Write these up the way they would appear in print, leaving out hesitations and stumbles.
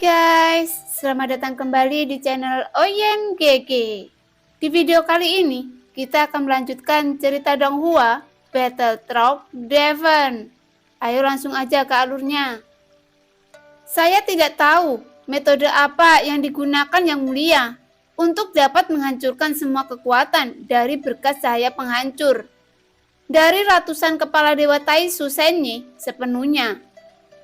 guys, selamat datang kembali di channel Oyen GG. Di video kali ini, kita akan melanjutkan cerita Donghua Battletrap Devon. Ayo langsung aja ke alurnya. Saya tidak tahu metode apa yang digunakan Yang Mulia untuk dapat menghancurkan semua kekuatan dari berkas cahaya penghancur. Dari ratusan kepala Dewa Taisu Senyi sepenuhnya.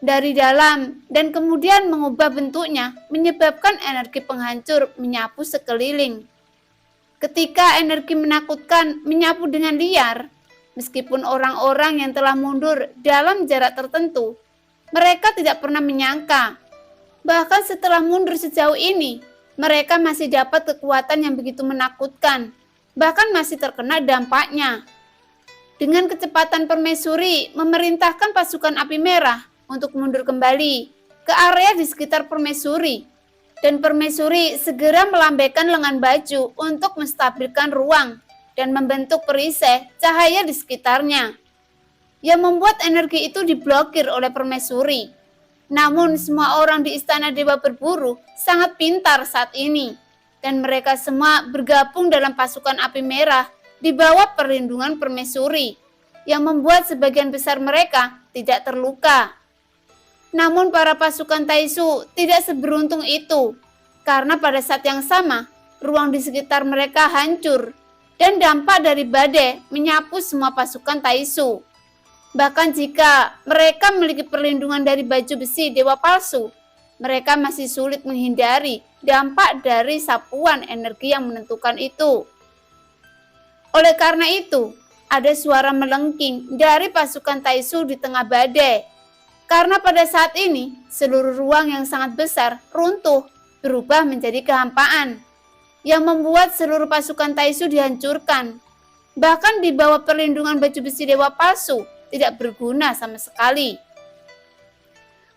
Dari dalam dan kemudian mengubah bentuknya menyebabkan energi penghancur menyapu sekeliling. Ketika energi menakutkan menyapu dengan liar, meskipun orang-orang yang telah mundur dalam jarak tertentu, mereka tidak pernah menyangka. Bahkan setelah mundur sejauh ini, mereka masih dapat kekuatan yang begitu menakutkan, bahkan masih terkena dampaknya. Dengan kecepatan permaisuri memerintahkan pasukan api merah untuk mundur kembali ke area di sekitar permaisuri, dan permaisuri segera melambaikan lengan baju untuk menstabilkan ruang dan membentuk perisai cahaya di sekitarnya, yang membuat energi itu diblokir oleh permaisuri. Namun semua orang di Istana Dewa Berburu sangat pintar saat ini, dan mereka semua bergabung dalam pasukan api merah di bawah perlindungan permaisuri, yang membuat sebagian besar mereka tidak terluka. Namun para pasukan Taisu tidak seberuntung itu, karena pada saat yang sama, ruang di sekitar mereka hancur, dan dampak dari badai menyapu semua pasukan Taisu. Bahkan jika mereka memiliki perlindungan dari baju besi Dewa Palsu, mereka masih sulit menghindari dampak dari sapuan energi yang menentukan itu. Oleh karena itu, ada suara melengking dari pasukan Taisu di tengah badai. Karena pada saat ini, seluruh ruang yang sangat besar runtuh berubah menjadi kehampaan, yang membuat seluruh pasukan Taisu dihancurkan. Bahkan di bawah perlindungan baju besi Dewa Palsu tidak berguna sama sekali.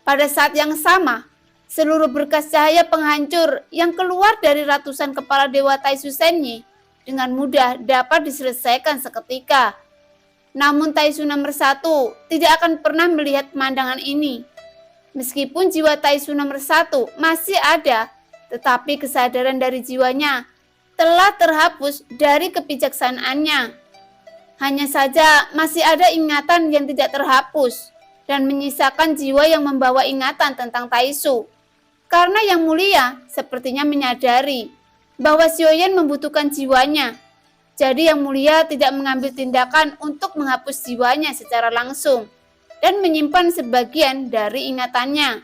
Pada saat yang sama, seluruh berkas cahaya penghancur yang keluar dari ratusan kepala Dewa Taisu Senyi dengan mudah dapat diselesaikan seketika. Namun Taisu nomor 1 tidak akan pernah melihat pemandangan ini. Meskipun jiwa Taisu nomor 1 masih ada, tetapi kesadaran dari jiwanya telah terhapus dari kebijaksanaannya. Hanya saja masih ada ingatan yang tidak terhapus dan menyisakan jiwa yang membawa ingatan tentang Taisu. Karena Yang Mulia sepertinya menyadari bahwa Xiaoyan membutuhkan jiwanya. Jadi Yang Mulia tidak mengambil tindakan untuk menghapus jiwanya secara langsung dan menyimpan sebagian dari ingatannya.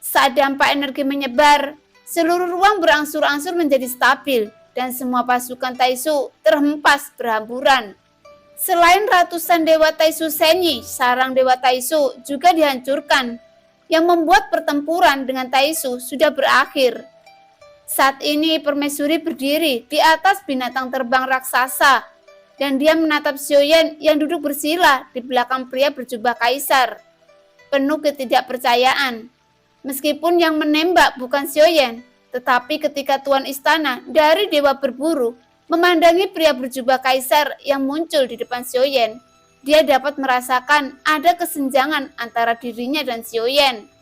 Saat dampak energi menyebar, seluruh ruang berangsur-angsur menjadi stabil dan semua pasukan Taisu terhempas berhamburan. Selain ratusan Dewa Taisu Senyi, sarang Dewa Taisu juga dihancurkan, yang membuat pertempuran dengan Taisu sudah berakhir. Saat ini permaisuri berdiri di atas binatang terbang raksasa, dan dia menatap Xiaoyan yang duduk bersila di belakang pria berjubah kaisar, penuh ketidakpercayaan. Meskipun yang menembak bukan Xiaoyan, tetapi ketika tuan istana dari Dewa Berburu memandangi pria berjubah kaisar yang muncul di depan Xiaoyan, dia dapat merasakan ada kesenjangan antara dirinya dan Xiaoyan.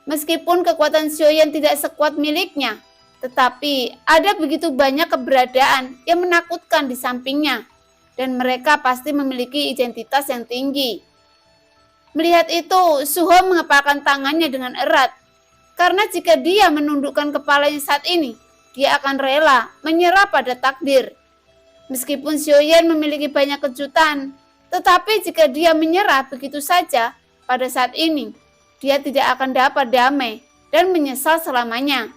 Meskipun kekuatan Xiaoyan tidak sekuat miliknya, tetapi ada begitu banyak keberadaan yang menakutkan di sampingnya, dan mereka pasti memiliki identitas yang tinggi. Melihat itu, Suho mengepalkan tangannya dengan erat, karena jika dia menundukkan kepalanya saat ini, dia akan rela menyerah pada takdir. Meskipun Xiaoyan memiliki banyak kejutan, tetapi jika dia menyerah begitu saja pada saat ini, dia tidak akan dapat damai dan menyesal selamanya.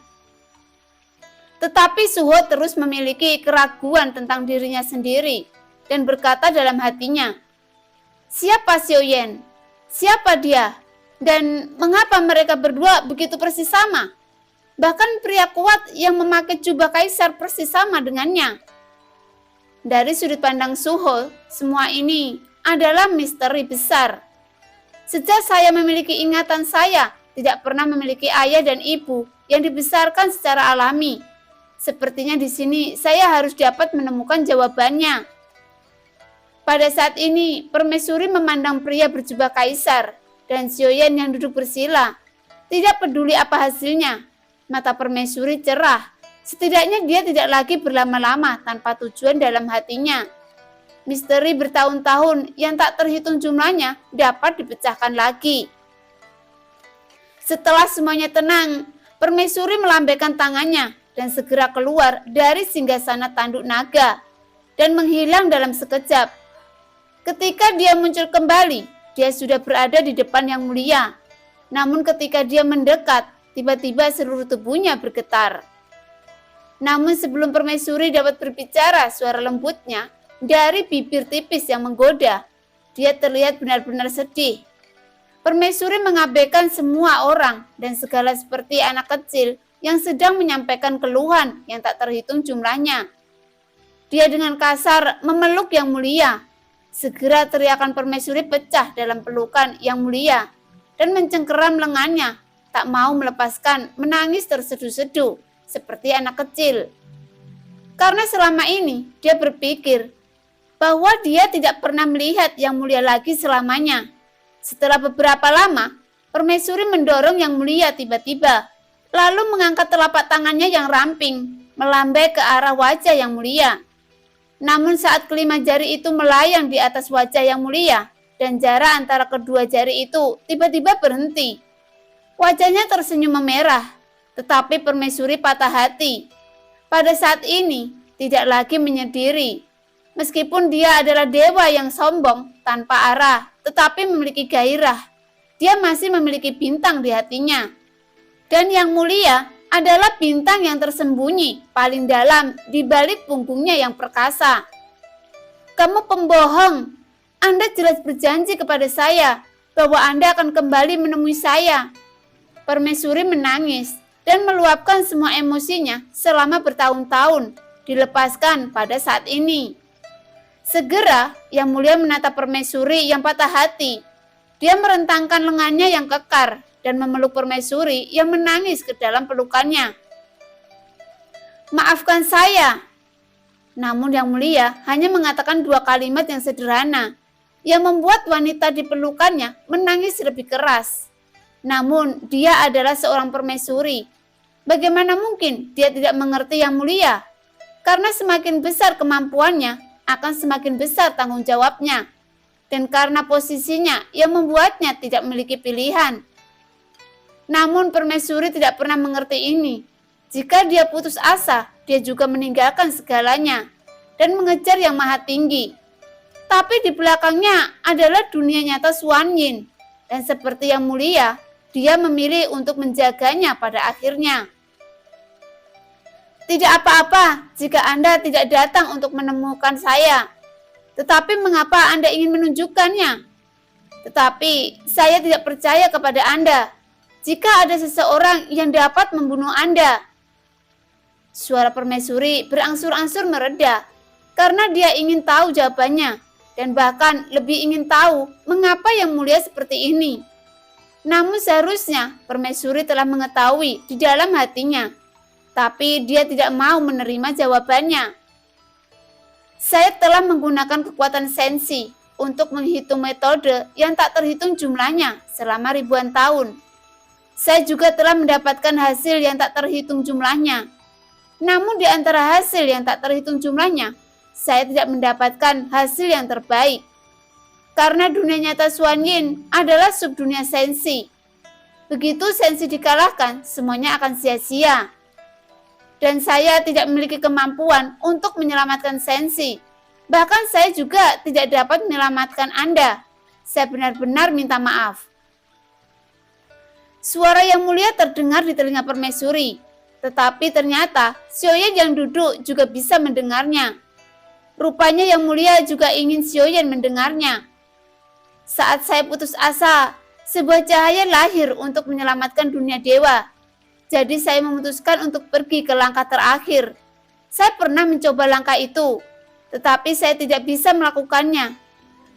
Tetapi Suho terus memiliki keraguan tentang dirinya sendiri dan berkata dalam hatinya, "Siapa Xiaoyan? Siapa dia? Dan mengapa mereka berdua begitu persis sama? Bahkan pria kuat yang memakai jubah kaisar persis sama dengannya." Dari sudut pandang Suho, semua ini adalah misteri besar. Sejak saya memiliki ingatan, saya tidak pernah memiliki ayah dan ibu yang dibesarkan secara alami. Sepertinya di sini saya harus dapat menemukan jawabannya. Pada saat ini, permaisuri memandang pria berjubah kaisar dan Xiaoyan yang duduk bersila. Tidak peduli apa hasilnya, mata permaisuri cerah. Setidaknya dia tidak lagi berlama-lama tanpa tujuan dalam hatinya. Misteri bertahun-tahun yang tak terhitung jumlahnya dapat dipecahkan lagi. Setelah semuanya tenang, permaisuri melambaikan tangannya dan segera keluar dari singgasana tanduk naga dan menghilang dalam sekejap. Ketika dia muncul kembali, dia sudah berada di depan Yang Mulia. Namun ketika dia mendekat, tiba-tiba seluruh tubuhnya bergetar. Namun sebelum permaisuri dapat berbicara, suara lembutnya dari bibir tipis yang menggoda, dia terlihat benar-benar sedih. Permaisuri mengabaikan semua orang dan segala seperti anak kecil yang sedang menyampaikan keluhan yang tak terhitung jumlahnya. Dia dengan kasar memeluk Yang Mulia. Segera teriakan permaisuri pecah dalam pelukan Yang Mulia dan mencengkeram lengannya, tak mau melepaskan, menangis terseduh-seduh seperti anak kecil. Karena selama ini dia berpikir bahwa dia tidak pernah melihat Yang Mulia lagi selamanya. Setelah beberapa lama, permaisuri mendorong Yang Mulia tiba-tiba, lalu mengangkat telapak tangannya yang ramping, melambai ke arah wajah Yang Mulia. Namun saat kelima jari itu melayang di atas wajah Yang Mulia, dan jarak antara kedua jari itu tiba-tiba berhenti. Wajahnya tersenyum memerah, tetapi permaisuri patah hati. Pada saat ini, tidak lagi menyendiri. Meskipun dia adalah dewa yang sombong, tanpa arah, tetapi memiliki gairah, dia masih memiliki bintang di hatinya. Dan Yang Mulia adalah bintang yang tersembunyi paling dalam di balik punggungnya yang perkasa. Kamu pembohong. Anda jelas berjanji kepada saya bahwa Anda akan kembali menemui saya. Permaisuri menangis dan meluapkan semua emosinya selama bertahun-tahun, dilepaskan pada saat ini. Segera Yang Mulia menatap permaisuri yang patah hati. Dia merentangkan lengannya yang kekar dan memeluk permaisuri yang menangis ke dalam pelukannya. Maafkan saya. Namun Yang Mulia hanya mengatakan dua kalimat yang sederhana, yang membuat wanita di pelukannya menangis lebih keras. Namun dia adalah seorang permaisuri. Bagaimana mungkin dia tidak mengerti Yang Mulia? Karena semakin besar kemampuannya, akan semakin besar tanggung jawabnya. Dan karena posisinya yang membuatnya tidak memiliki pilihan. Namun permaisuri tidak pernah mengerti ini. Jika dia putus asa, dia juga meninggalkan segalanya dan mengejar yang maha tinggi. Tapi di belakangnya adalah dunia nyata Xuan Yin. Dan seperti Yang Mulia, dia memilih untuk menjaganya pada akhirnya. Tidak apa-apa jika Anda tidak datang untuk menemukan saya. Tetapi mengapa Anda ingin menunjukkannya? Tetapi saya tidak percaya kepada Anda. Jika ada seseorang yang dapat membunuh Anda. Suara permaisuri berangsur-angsur mereda karena dia ingin tahu jawabannya dan bahkan lebih ingin tahu mengapa Yang Mulia seperti ini. Namun seharusnya permaisuri telah mengetahui di dalam hatinya, tapi dia tidak mau menerima jawabannya. Saya telah menggunakan kekuatan sensi untuk menghitung metode yang tak terhitung jumlahnya selama ribuan tahun. Saya juga telah mendapatkan hasil yang tak terhitung jumlahnya. Namun di antara hasil yang tak terhitung jumlahnya, saya tidak mendapatkan hasil yang terbaik. Karena dunia nyata Xuan Yin adalah subdunia sensi. Begitu sensi dikalahkan, semuanya akan sia-sia. Dan saya tidak memiliki kemampuan untuk menyelamatkan sensi. Bahkan saya juga tidak dapat menyelamatkan Anda. Saya benar-benar minta maaf. Suara Yang Mulia terdengar di telinga permaisuri, tetapi ternyata Xiaoyan yang duduk juga bisa mendengarnya. Rupanya Yang Mulia juga ingin Xiaoyan mendengarnya. Saat saya putus asa, sebuah cahaya lahir untuk menyelamatkan dunia dewa. Jadi saya memutuskan untuk pergi ke langkah terakhir. Saya pernah mencoba langkah itu, tetapi saya tidak bisa melakukannya.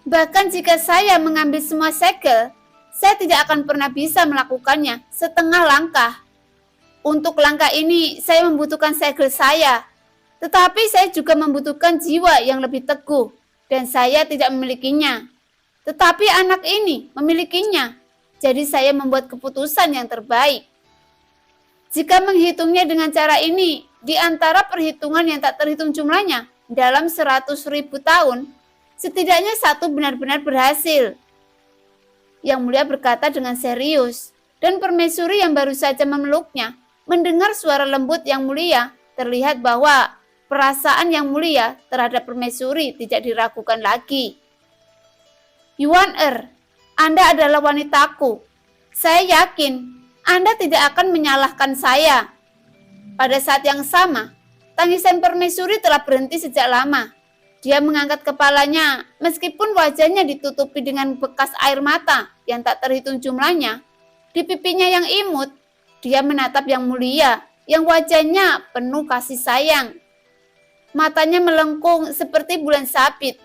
Bahkan jika saya mengambil semua segel, saya tidak akan pernah bisa melakukannya setengah langkah. Untuk langkah ini, saya membutuhkan segel saya. Tetapi saya juga membutuhkan jiwa yang lebih teguh, dan saya tidak memilikinya. Tetapi anak ini memilikinya. Jadi saya membuat keputusan yang terbaik. Jika menghitungnya dengan cara ini, di antara perhitungan yang tak terhitung jumlahnya dalam 100.000 tahun, setidaknya satu benar-benar berhasil. Yang Mulia berkata dengan serius, dan permaisuri yang baru saja memeluknya mendengar suara lembut Yang Mulia, terlihat bahwa perasaan Yang Mulia terhadap permaisuri tidak diragukan lagi. Yuan Anda adalah wanitaku. Saya yakin Anda tidak akan menyalahkan saya. Pada saat yang sama, tangisan permaisuri telah berhenti sejak lama. Dia mengangkat kepalanya, meskipun wajahnya ditutupi dengan bekas air mata yang tak terhitung jumlahnya. Di pipinya yang imut, dia menatap Yang Mulia, yang wajahnya penuh kasih sayang. Matanya melengkung seperti bulan sabit.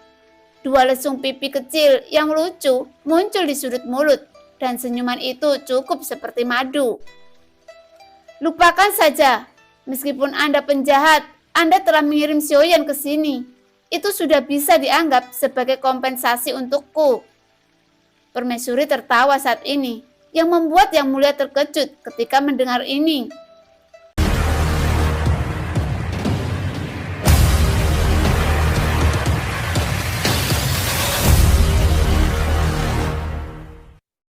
Dua lesung pipi kecil yang lucu muncul di sudut mulut, dan senyuman itu cukup seperti madu. Lupakan saja, meskipun Anda penjahat, Anda telah mengirim Xiaoyan ke sini. Itu sudah bisa dianggap sebagai kompensasi untukku. Permaisuri tertawa saat ini, yang membuat Yang Mulia terkejut ketika mendengar ini.